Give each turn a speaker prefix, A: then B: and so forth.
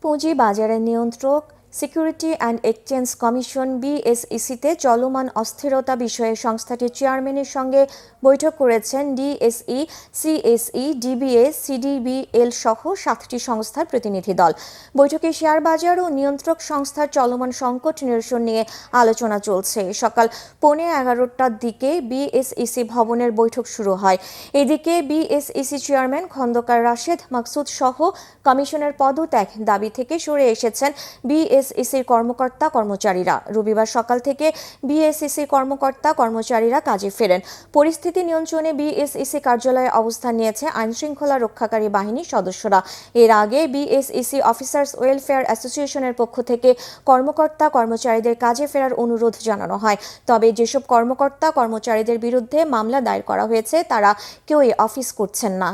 A: পুঁজি বাজারের নিয়ন্ত্রক সিকিউরিটি অ্যান্ড এক্সচেঞ্জ কমিশন বিএসইসিতে চলমান অস্থিরতা বিষয়ে সংস্থাটির চেয়ারম্যানের সঙ্গে বৈঠক করেছেন ডিএসই, সিএসই, ডিবিএ, সিডিবিএল সহ 7টি সংস্থার প্রতিনিধি দল। বৈঠকে শেয়ার বাজার ও নিয়ন্ত্রক সংস্থার চলমান সংকট নিরসন নিয়ে আলোচনা চলছে। সকাল 11:15টার দিকে বিএসইসি ভবনের বৈঠক শুরু হয়। এদিকে বিএসইসি চেয়ারম্যান খন্দকার রাশেদ মাকসুদ সহ কমিশনের পদত্যাগ দাবি থেকে সরে এসেছেন বিএসইসির কর্মকর্তা কর্মচারীরা। রবিবার সকাল থেকে বিএসইসির কর্মকর্তা কর্মচারীরা কাজে ফেরেন। পরিস্থিতি নিয়ন্ত্রণে বিএসইসি কার্যালয়ে অবস্থান নিয়েছে আইনশৃঙ্খলা রক্ষাকারী বাহিনীর সদস্যরা। এর আগে বিএসইসি অফিসার্স ওয়েলফেয়ার অ্যাসোসিয়েশনের পক্ষ থেকে কর্মকর্তা কর্মচারীদের কাজে ফেরার অনুরোধ জানানো হয়। তবে যেসব কর্মকর্তা কর্মচারীদের বিরুদ্ধে মামলা দায়ের করা হয়েছে তারা কেউই অফিস করছেন না।